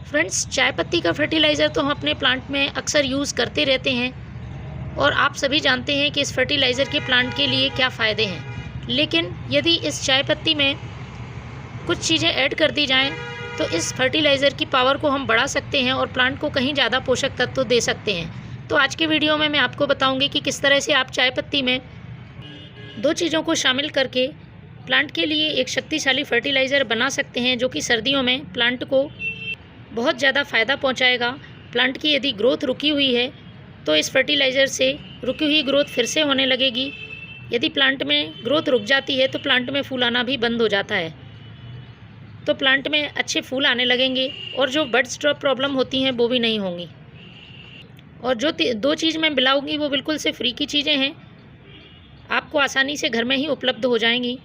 Friends, चाय पत्ती का फर्टिलाइज़र तो हम अपने प्लांट में अक्सर यूज़ करते रहते हैं और आप सभी जानते हैं कि इस फर्टिलाइज़र के प्लांट के लिए क्या फ़ायदे हैं। लेकिन यदि इस चाय पत्ती में कुछ चीज़ें ऐड कर दी जाएँ तो इस फर्टिलाइज़र की पावर को हम बढ़ा सकते हैं और प्लांट को कहीं ज़्यादा पोषक तत्व दे सकते हैं। तो आज के वीडियो में मैं आपको बताऊँगी कि किस तरह से आप चाय पत्ती में दो चीज़ों को शामिल करके प्लांट के लिए एक शक्तिशाली फर्टिलाइज़र बना सकते हैं, जो कि सर्दियों में प्लांट को बहुत ज़्यादा फ़ायदा पहुंचाएगा। प्लांट की यदि ग्रोथ रुकी हुई है तो इस फर्टिलाइज़र से रुकी हुई ग्रोथ फिर से होने लगेगी। यदि प्लांट में ग्रोथ रुक जाती है तो प्लांट में फूल आना भी बंद हो जाता है, तो प्लांट में अच्छे फूल आने लगेंगे और जो बड्स ड्रॉप प्रॉब्लम होती हैं वो भी नहीं होंगी। और जो दो चीज़ मैं मिलाऊंगी वो बिल्कुल से फ्री की चीज़ें हैं, आपको आसानी से घर में ही उपलब्ध हो जाएंगी।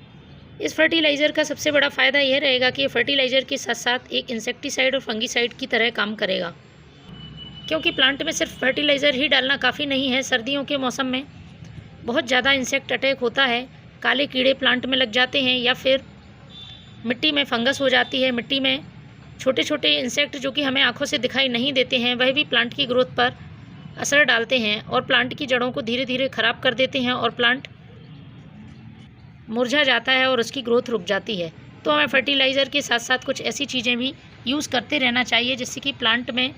इस फर्टिलाइज़र का सबसे बड़ा फ़ायदा यह रहेगा कि ये फर्टिलाइज़र के साथ साथ एक इंसेक्टिसाइड और फंगिसाइड की तरह काम करेगा, क्योंकि प्लांट में सिर्फ फर्टिलाइज़र ही डालना काफ़ी नहीं है। सर्दियों के मौसम में बहुत ज़्यादा इंसेक्ट अटैक होता है, काले कीड़े प्लांट में लग जाते हैं या फिर मिट्टी में फंगस हो जाती है। मिट्टी में छोटे छोटे इंसेक्ट जो कि हमें आँखों से दिखाई नहीं देते हैं, वह भी प्लांट की ग्रोथ पर असर डालते हैं और प्लांट की जड़ों को धीरे धीरे ख़राब कर देते हैं और प्लांट मुरझा जाता है और उसकी ग्रोथ रुक जाती है। तो हमें फर्टिलाइज़र के साथ साथ कुछ ऐसी चीज़ें भी यूज़ करते रहना चाहिए जिससे कि प्लांट में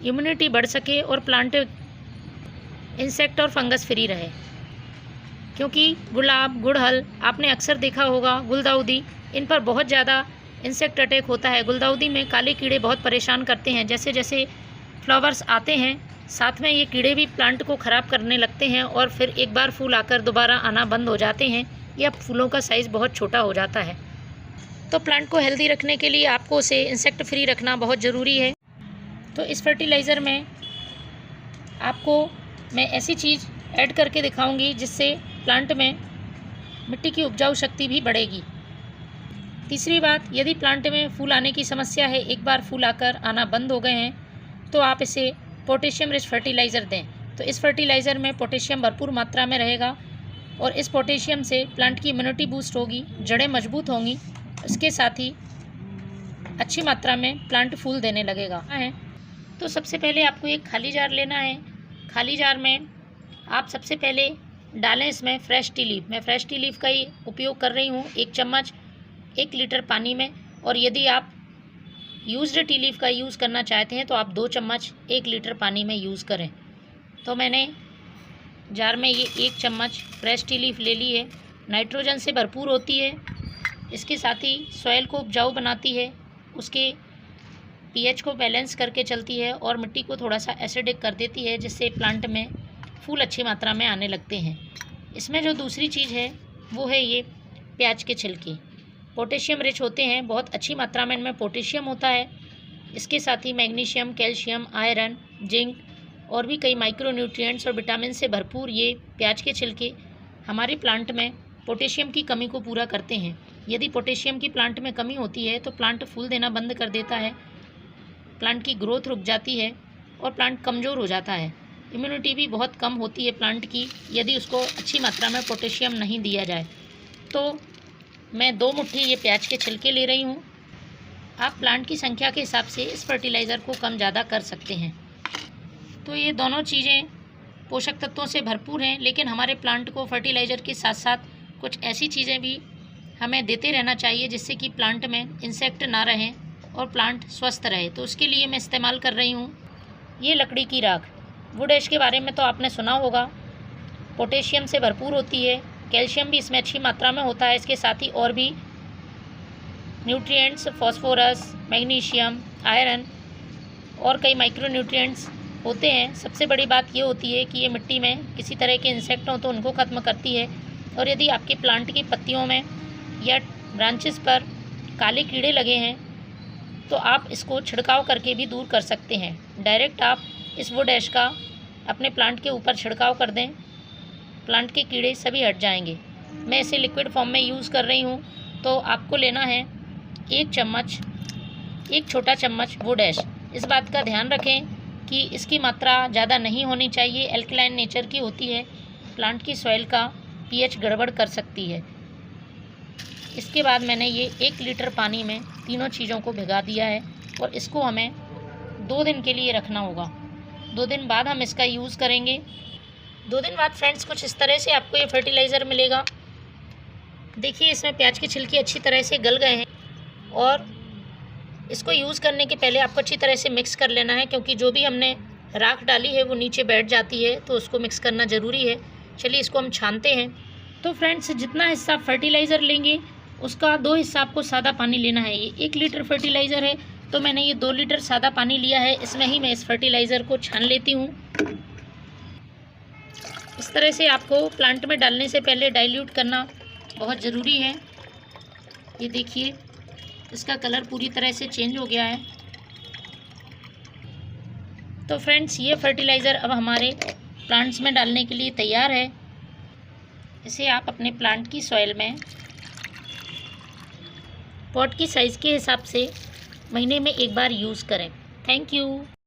इम्यूनिटी बढ़ सके और प्लांट इंसेक्ट और फंगस फ्री रहे। क्योंकि गुलाब, गुड़हल आपने अक्सर देखा होगा, गुलदाउदी, इन पर बहुत ज़्यादा इंसेक्ट अटैक होता है। गुलदाउदी में काले कीड़े बहुत परेशान करते हैं। जैसे जैसे फ्लावर्स आते हैं साथ में ये कीड़े भी प्लांट को ख़राब करने लगते हैं और फिर एक बार फूल आकर दोबारा आना बंद हो जाते हैं या फूलों का साइज़ बहुत छोटा हो जाता है। तो प्लांट को हेल्दी रखने के लिए आपको उसे इंसेक्ट फ्री रखना बहुत ज़रूरी है। तो इस फर्टिलाइज़र में आपको मैं ऐसी चीज़ ऐड करके दिखाऊंगी जिससे प्लांट में मिट्टी की उपजाऊ शक्ति भी बढ़ेगी। तीसरी बात, यदि प्लांट में फूल आने की समस्या है, एक बार फूल आकर आना बंद हो गए हैं, तो आप इसे पोटेशियम रिच फर्टिलाइज़र दें। तो इस फर्टिलाइज़र में पोटेशियम भरपूर मात्रा में रहेगा और इस पोटेशियम से प्लांट की इम्यूनिटी बूस्ट होगी, जड़ें मजबूत होंगी, इसके साथ ही अच्छी मात्रा में प्लांट फूल देने लगेगा है। तो सबसे पहले आपको एक खाली जार लेना है। खाली जार में आप सबसे पहले डालें इसमें फ्रेश टी लीफ। मैं फ्रेश टी लीफ का ही उपयोग कर रही हूँ, 1 चम्मच 1 लीटर पानी में। और यदि आप यूज्ड टी लीफ का यूज़ करना चाहते हैं तो आप 2 चम्मच 1 लीटर पानी में यूज़ करें। तो मैंने जार में ये 1 चम्मच फ्रेश टी लीफ ले ली है। नाइट्रोजन से भरपूर होती है, इसके साथ ही सॉइल को उपजाऊ बनाती है, उसके पीएच को बैलेंस करके चलती है और मिट्टी को थोड़ा सा एसिडिक कर देती है, जिससे प्लांट में फूल अच्छी मात्रा में आने लगते हैं। इसमें जो दूसरी चीज़ है वो है ये प्याज के छिलके। पोटेशियम रिच होते हैं, बहुत अच्छी मात्रा में इनमें पोटेशियम होता है। इसके साथ ही मैग्नीशियम, कैल्शियम, आयरन, जिंक और भी कई माइक्रो न्यूट्रिएंट्स और विटामिन से भरपूर ये प्याज के छिलके हमारे प्लांट में पोटेशियम की कमी को पूरा करते हैं। यदि पोटेशियम की प्लांट में कमी होती है तो प्लांट फूल देना बंद कर देता है, प्लांट की ग्रोथ रुक जाती है और प्लांट कमज़ोर हो जाता है। इम्यूनिटी भी बहुत कम होती है प्लांट की यदि उसको अच्छी मात्रा में पोटेशियम नहीं दिया जाए। तो मैं 2 मुट्ठी ये प्याज के छिलके ले रही हूँ। आप प्लांट की संख्या के हिसाब से इस फर्टिलाइज़र को कम ज़्यादा कर सकते हैं। तो ये दोनों चीज़ें पोषक तत्वों से भरपूर हैं, लेकिन हमारे प्लांट को फर्टिलाइज़र के साथ साथ कुछ ऐसी चीज़ें भी हमें देते रहना चाहिए जिससे कि प्लांट में इंसेक्ट ना रहें और प्लांट स्वस्थ रहे। तो उसके लिए मैं इस्तेमाल कर रही हूँ ये लकड़ी की राख। वुड ऐश के बारे में तो आपने सुना होगा, पोटेशियम से भरपूर होती है, कैल्शियम भी इसमें अच्छी मात्रा में होता है। इसके साथ ही और भी न्यूट्रिएंट्स, फास्फोरस, मैग्नीशियम, आयरन और कई माइक्रो न्यूट्रिएंट्स होते हैं। सबसे बड़ी बात ये होती है कि ये मिट्टी में किसी तरह के इंसेक्ट हों तो उनको ख़त्म करती है। और यदि आपके प्लांट की पत्तियों में या ब्रांचेस पर काले कीड़े लगे हैं तो आप इसको छिड़काव करके भी दूर कर सकते हैं। डायरेक्ट आप इस वुड ऐश का अपने प्लांट के ऊपर छिड़काव कर दें, प्लांट के कीड़े सभी हट जाएंगे। मैं इसे लिक्विड फॉर्म में यूज़ कर रही हूँ। तो आपको लेना है 1 चम्मच, 1 छोटा चम्मच वुड ऐश। इस बात का ध्यान रखें कि इसकी मात्रा ज़्यादा नहीं होनी चाहिए, एल्कलाइन नेचर की होती है, प्लांट की सॉइल का पीएच गड़बड़ कर सकती है। इसके बाद मैंने ये 1 लीटर पानी में तीनों चीज़ों को भिगा दिया है और इसको हमें 2 दिन के लिए रखना होगा। 2 दिन बाद हम इसका यूज़ करेंगे। 2 दिन बाद फ्रेंड्स कुछ इस तरह से आपको ये फर्टिलाइज़र मिलेगा। देखिए इसमें प्याज के छिलके अच्छी तरह से गल गए हैं और इसको यूज़ करने के पहले आपको अच्छी तरह से मिक्स कर लेना है, क्योंकि जो भी हमने राख डाली है वो नीचे बैठ जाती है, तो उसको मिक्स करना ज़रूरी है। चलिए इसको हम छानते हैं। तो फ्रेंड्स जितना हिस्सा फर्टिलाइज़र लेंगे उसका 2 हिस्सा आपको सादा पानी लेना है। ये 1 लीटर फर्टिलाइज़र है तो मैंने ये 2 लीटर सादा पानी लिया है। इसमें ही मैं इस फर्टिलाइज़र को छान लेती हूँ। इस तरह से आपको प्लांट में डालने से पहले डाइल्यूट करना बहुत ज़रूरी है। ये देखिए इसका कलर पूरी तरह से चेंज हो गया है। तो फ्रेंड्स ये फर्टिलाइज़र अब हमारे प्लांट्स में डालने के लिए तैयार है। इसे आप अपने प्लांट की सॉइल में पॉट की साइज़ के हिसाब से महीने में 1 बार यूज़ करें। Thank you.